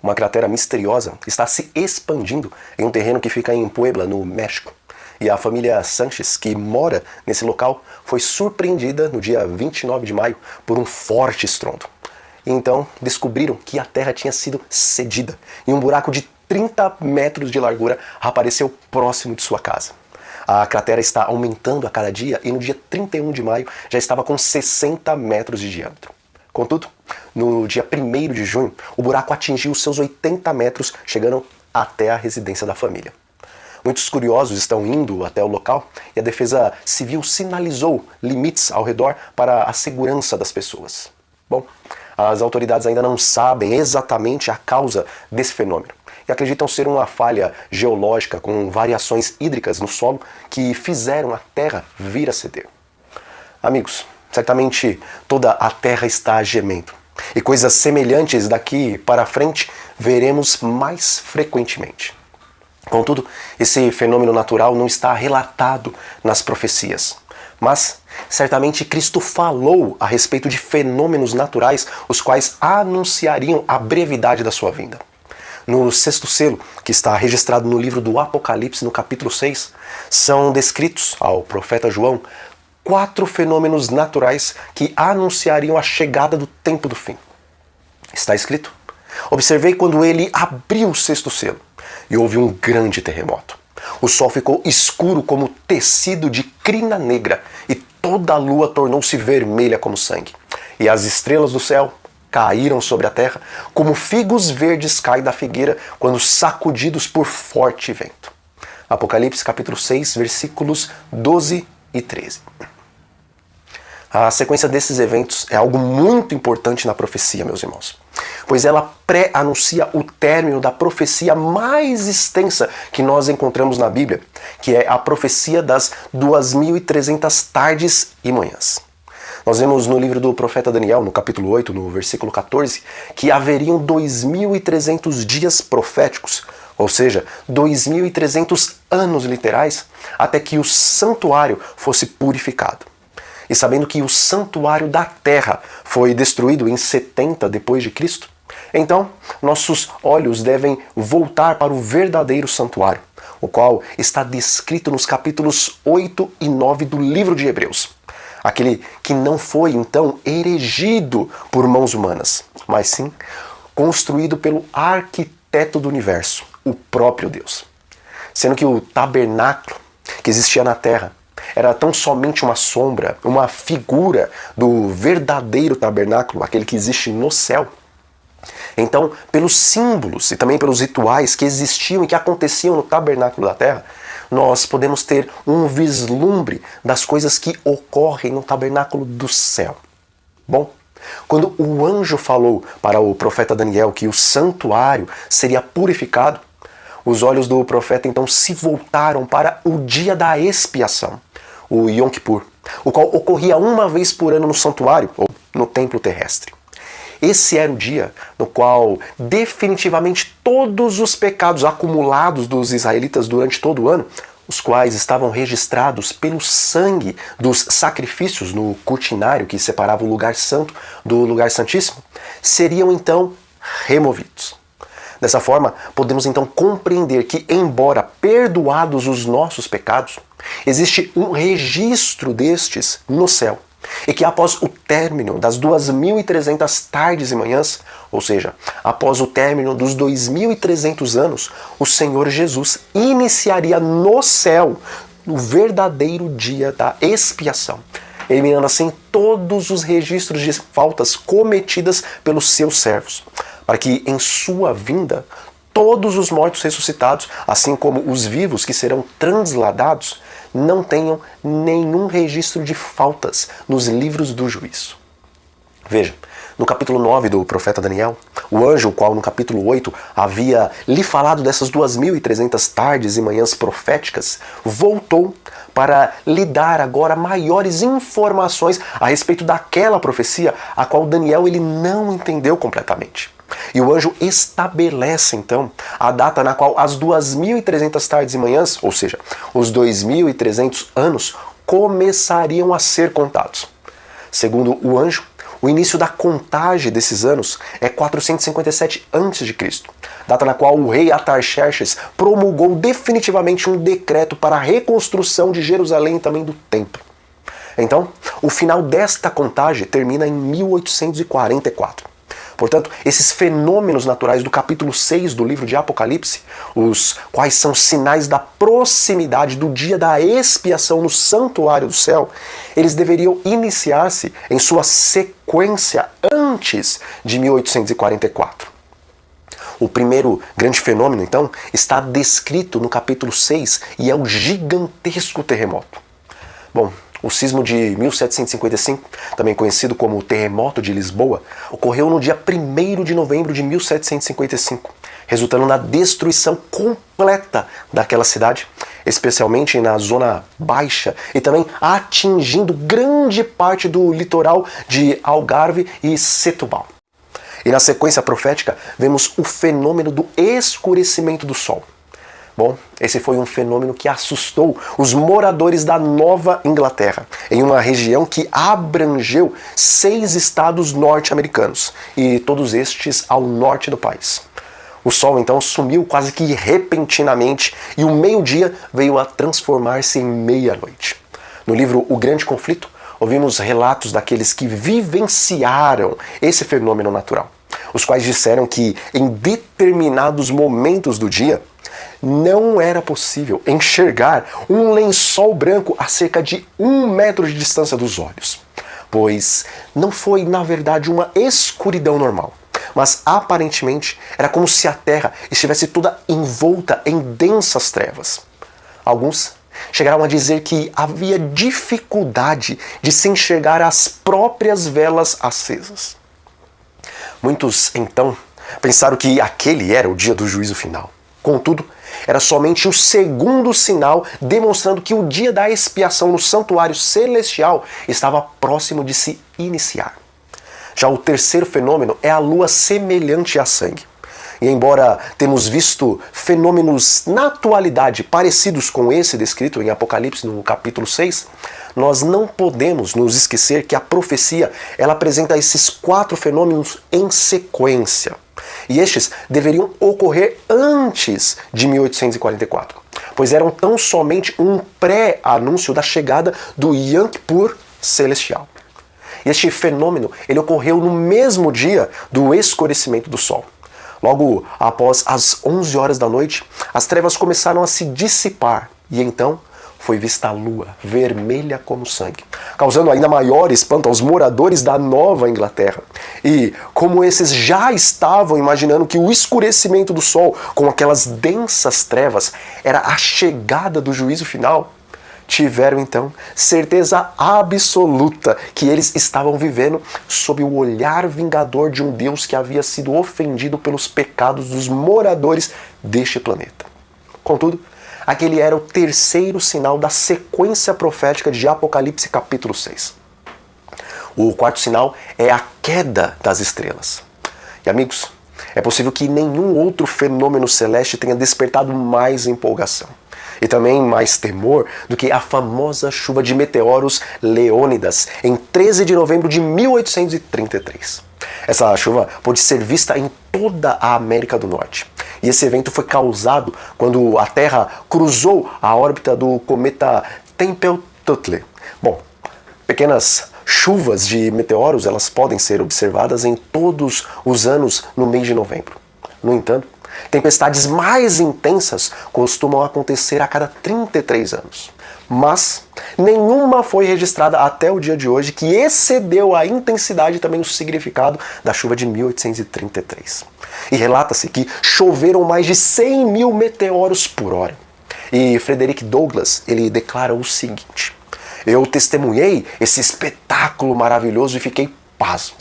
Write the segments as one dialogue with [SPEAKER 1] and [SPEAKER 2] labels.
[SPEAKER 1] Uma cratera misteriosa está se expandindo em um terreno que fica em Puebla, no México. E a família Sanches, que mora nesse local, foi surpreendida no dia 29 de maio por um forte estrondo. E então descobriram que a terra tinha sido cedida e um buraco de 30 metros de largura apareceu próximo de sua casa. A cratera está aumentando a cada dia e no dia 31 de maio já estava com 60 metros de diâmetro. Contudo, no dia 1º de junho, o buraco atingiu seus 80 metros, chegando até a residência da família. Muitos curiosos estão indo até o local e a Defesa Civil sinalizou limites ao redor para a segurança das pessoas. Bom, as autoridades ainda não sabem exatamente a causa desse fenômeno e acreditam ser uma falha geológica com variações hídricas no solo que fizeram a terra vir a ceder. Amigos, certamente toda a terra está gemendo e coisas semelhantes daqui para frente veremos mais frequentemente. Contudo, esse fenômeno natural não está relatado nas profecias, mas certamente Cristo falou a respeito de fenômenos naturais, os quais anunciariam a brevidade da sua vinda. No 6º selo, que está registrado no livro do Apocalipse, no capítulo 6, são descritos ao profeta João 4 fenômenos naturais que anunciariam a chegada do tempo do fim. Está escrito: observei quando ele abriu o 6º selo, e houve um grande terremoto. O sol ficou escuro como tecido de crina negra, e toda a lua tornou-se vermelha como sangue. E as estrelas do céu caíram sobre a terra, como figos verdes caem da figueira quando sacudidos por forte vento. Apocalipse capítulo 6, versículos 12 e 13. A sequência desses eventos é algo muito importante na profecia, meus irmãos, pois ela pré-anuncia o término da profecia mais extensa que nós encontramos na Bíblia, que é a profecia das 2.300 tardes e manhãs. Nós vemos no livro do profeta Daniel, no capítulo 8, no versículo 14, que haveriam 2.300 dias proféticos, ou seja, 2.300 anos literais, até que o santuário fosse purificado. E sabendo que o santuário da terra foi destruído em 70 depois de Cristo, então nossos olhos devem voltar para o verdadeiro santuário, o qual está descrito nos capítulos 8 e 9 do livro de Hebreus. Aquele que não foi, então, erigido por mãos humanas, mas sim construído pelo arquiteto do universo, o próprio Deus. Sendo que o tabernáculo que existia na terra era tão somente uma sombra, uma figura do verdadeiro tabernáculo, aquele que existe no céu. Então, pelos símbolos e também pelos rituais que existiam e que aconteciam no tabernáculo da terra, nós podemos ter um vislumbre das coisas que ocorrem no tabernáculo do céu. Bom, quando o anjo falou para o profeta Daniel que o santuário seria purificado, os olhos do profeta então se voltaram para o dia da expiação, o Yom Kippur, o qual ocorria uma vez por ano no santuário, ou no templo terrestre. Esse era o dia no qual definitivamente todos os pecados acumulados dos israelitas durante todo o ano, os quais estavam registrados pelo sangue dos sacrifícios no cortinário que separava o lugar santo do lugar santíssimo, seriam então removidos. Dessa forma, podemos então compreender que, embora perdoados os nossos pecados, existe um registro destes no céu. E que após o término das 2.300 tardes e manhãs, ou seja, após o término dos 2.300 anos, o Senhor Jesus iniciaria no céu o verdadeiro dia da expiação, eliminando assim todos os registros de faltas cometidas pelos seus servos, para que em sua vinda todos os mortos ressuscitados, assim como os vivos que serão transladados, não tenham nenhum registro de faltas nos livros do juízo. Veja, no capítulo 9 do profeta Daniel, o anjo, o qual no capítulo 8 havia lhe falado dessas 2.300 tardes e manhãs proféticas, voltou para lhe dar agora maiores informações a respeito daquela profecia, a qual Daniel ele não entendeu completamente. E o anjo estabelece então a data na qual as 2.300 tardes e manhãs, ou seja, os 2.300 anos, começariam a ser contados. Segundo o anjo, O início da contagem desses anos é 457 a.C., data na qual o rei Artaxerxes promulgou definitivamente um decreto para a reconstrução de Jerusalém e também do templo. Então, o final desta contagem termina em 1844. Portanto, esses fenômenos naturais do capítulo 6 do livro de Apocalipse, os quais são sinais da proximidade do dia da expiação no santuário do céu, eles deveriam iniciar-se em sua sequência antes de 1844. O primeiro grande fenômeno, então, está descrito no capítulo 6 e é o gigantesco terremoto. Bom, o sismo de 1755, também conhecido como o Terremoto de Lisboa, ocorreu no dia 1º de novembro de 1755, resultando na destruição completa daquela cidade, especialmente na zona baixa, e também atingindo grande parte do litoral de Algarve e Setúbal. E na sequência profética, vemos o fenômeno do escurecimento do sol. Bom, esse foi um fenômeno que assustou os moradores da Nova Inglaterra, em uma região que abrangeu 6 estados norte-americanos, e todos estes ao norte do país. O sol então sumiu quase que repentinamente e o meio-dia veio a transformar-se em meia-noite. No livro O Grande Conflito, ouvimos relatos daqueles que vivenciaram esse fenômeno natural, os quais disseram que em determinados momentos do dia não era possível enxergar um lençol branco a cerca de 1 metro de distância dos olhos, pois não foi, na verdade, uma escuridão normal, mas aparentemente era como se a Terra estivesse toda envolta em densas trevas. Alguns chegaram a dizer que havia dificuldade de se enxergar as próprias velas acesas. Muitos, então, pensaram que aquele era o dia do juízo final. Contudo, era somente o segundo sinal demonstrando que o dia da expiação no santuário celestial estava próximo de se iniciar. Já o terceiro fenômeno é a lua semelhante a sangue. E embora temos visto fenômenos na atualidade parecidos com esse descrito em Apocalipse no capítulo 6, nós não podemos nos esquecer que a profecia ela apresenta esses 4 fenômenos em sequência. E estes deveriam ocorrer antes de 1844, pois eram tão somente um pré-anúncio da chegada do Yom Kippur celestial. E este fenômeno ele ocorreu no mesmo dia do escurecimento do sol. Logo após as 11 horas da noite, as trevas começaram a se dissipar e então foi vista a lua, vermelha como sangue, causando ainda maior espanto aos moradores da Nova Inglaterra. E como esses já estavam imaginando que o escurecimento do sol com aquelas densas trevas era a chegada do juízo final, tiveram então certeza absoluta que eles estavam vivendo sob o olhar vingador de um Deus que havia sido ofendido pelos pecados dos moradores deste planeta. Contudo, aquele era o terceiro sinal da sequência profética de Apocalipse capítulo 6. O quarto sinal é a queda das estrelas. E amigos, é possível que nenhum outro fenômeno celeste tenha despertado mais empolgação e também mais temor do que a famosa chuva de meteoros Leônidas em 13 de novembro de 1833. Essa chuva pôde ser vista em toda a América do Norte. E esse evento foi causado quando a Terra cruzou a órbita do cometa Tempel-Tuttle. Bom, pequenas chuvas de meteoros elas podem ser observadas em todos os anos no mês de novembro. No entanto, tempestades mais intensas costumam acontecer a cada 33 anos. Mas nenhuma foi registrada até o dia de hoje que excedeu a intensidade e também o significado da chuva de 1833. E relata-se que choveram mais de 100 mil meteoros por hora. E Frederick Douglass, ele declara o seguinte: eu testemunhei esse espetáculo maravilhoso e fiquei pasmo.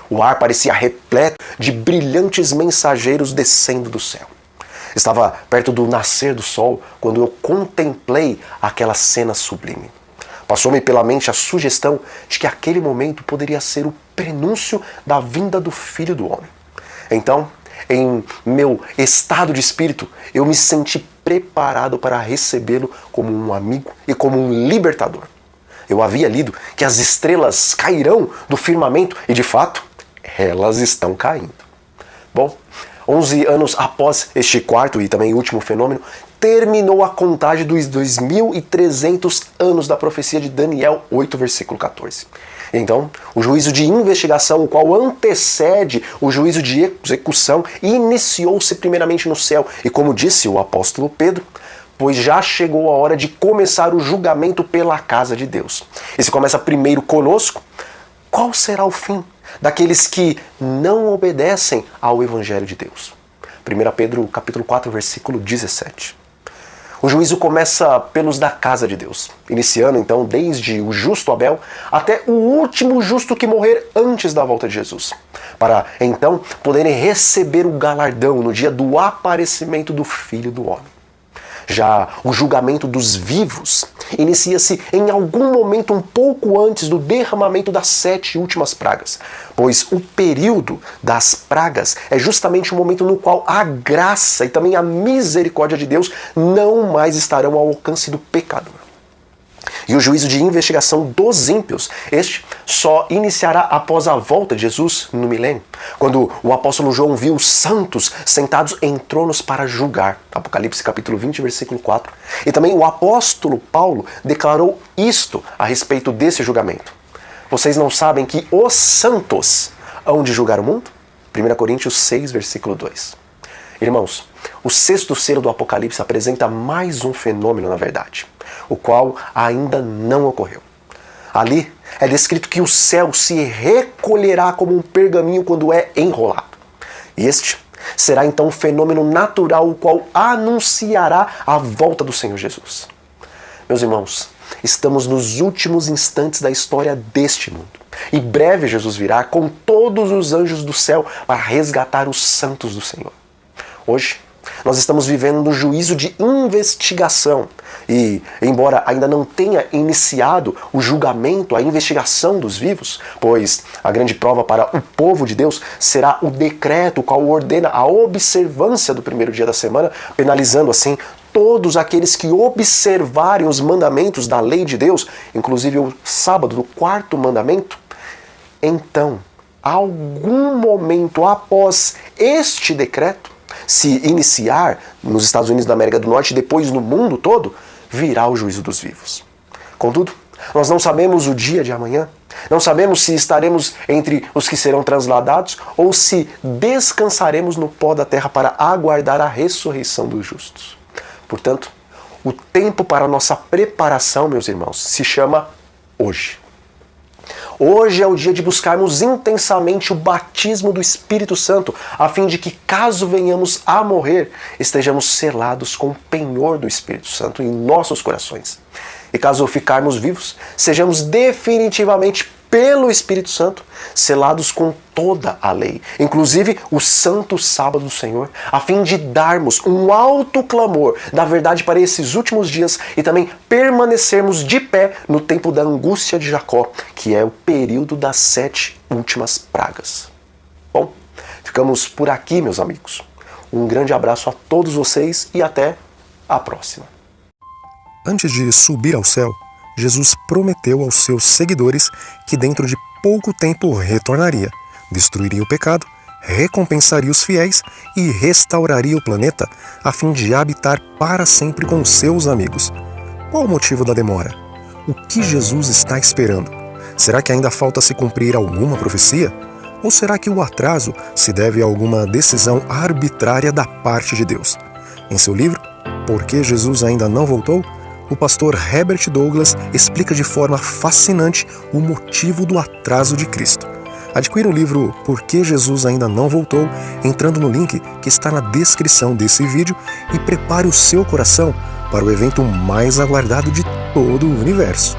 [SPEAKER 1] O ar parecia repleto de brilhantes mensageiros descendo do céu. Estava perto do nascer do sol quando eu contemplei aquela cena sublime. Passou-me pela mente a sugestão de que aquele momento poderia ser o prenúncio da vinda do Filho do Homem. Então, em meu estado de espírito, eu me senti preparado para recebê-lo como um amigo e como um libertador. eu havia lido que as estrelas cairão do firmamento e, de fato, elas estão caindo. Bom, 11 anos após este quarto e também último fenômeno, terminou a contagem dos 2.300 anos da profecia de Daniel 8, versículo 14. Então, o juízo de investigação, o qual antecede o juízo de execução, iniciou-se primeiramente no céu. E como disse o apóstolo Pedro, pois já chegou a hora de começar o julgamento pela casa de Deus. E se começa primeiro conosco, qual será o fim daqueles que não obedecem ao Evangelho de Deus? 1 Pedro capítulo 4, versículo 17. O juízo começa pelos da casa de Deus, iniciando então desde o justo Abel até o último justo que morrer antes da volta de Jesus, para então poderem receber o galardão no dia do aparecimento do Filho do Homem. Já o julgamento dos vivos inicia-se em algum momento um pouco antes do derramamento das 7 últimas pragas, pois o período das pragas é justamente o momento no qual a graça e também a misericórdia de Deus não mais estarão ao alcance do pecador. E o juízo de investigação dos ímpios, este só iniciará após a volta de Jesus no milênio, quando o apóstolo João viu os santos sentados em tronos para julgar. Apocalipse capítulo 20, versículo 4. E também o apóstolo Paulo declarou isto a respeito desse julgamento. Vocês não sabem que os santos hão de julgar o mundo? 1 Coríntios 6, versículo 2. Irmãos, o 6º selo do Apocalipse apresenta mais um fenômeno, na verdade, o qual ainda não ocorreu. Ali é descrito que o céu se recolherá como um pergaminho quando é enrolado. E este será então um fenômeno natural, o qual anunciará a volta do Senhor Jesus. Meus irmãos, estamos nos últimos instantes da história deste mundo. E breve Jesus virá com todos os anjos do céu para resgatar os santos do Senhor. Hoje, nós estamos vivendo no juízo de investigação e, embora ainda não tenha iniciado o julgamento, a investigação dos vivos, pois a grande prova para o povo de Deus será o decreto qual ordena a observância do primeiro dia da semana, penalizando assim todos aqueles que observarem os mandamentos da lei de Deus, inclusive o sábado do 4º mandamento. Então, algum momento após este decreto, se iniciar nos Estados Unidos da América do Norte e depois no mundo todo, virá o juízo dos vivos. Contudo, nós não sabemos o dia de amanhã, não sabemos se estaremos entre os que serão transladados ou se descansaremos no pó da terra para aguardar a ressurreição dos justos. Portanto, o tempo para a nossa preparação, meus irmãos, se chama hoje. Hoje é o dia de buscarmos intensamente o batismo do Espírito Santo, a fim de que, caso venhamos a morrer, estejamos selados com o penhor do Espírito Santo em nossos corações. E caso ficarmos vivos, sejamos definitivamente pelo Espírito Santo selados com toda a lei, inclusive o santo sábado do Senhor, a fim de darmos um alto clamor da verdade para esses últimos dias e também permanecermos de pé no tempo da angústia de Jacó, que é o período das 7 últimas pragas. Bom, ficamos por aqui, meus amigos. Um grande abraço a todos vocês e até a próxima.
[SPEAKER 2] Antes de subir ao céu, Jesus prometeu aos seus seguidores que dentro de pouco tempo retornaria, destruiria o pecado, recompensaria os fiéis e restauraria o planeta a fim de habitar para sempre com seus amigos. Qual o motivo da demora? O que Jesus está esperando? Será que ainda falta se cumprir alguma profecia? Ou será que o atraso se deve a alguma decisão arbitrária da parte de Deus? Em seu livro, Por que Jesus ainda não voltou?, o pastor Herbert Douglas explica de forma fascinante o motivo do atraso de Cristo. Adquira o livro Por que Jesus ainda não voltou entrando no link que está na descrição desse vídeo e prepare o seu coração para o evento mais aguardado de todo o universo.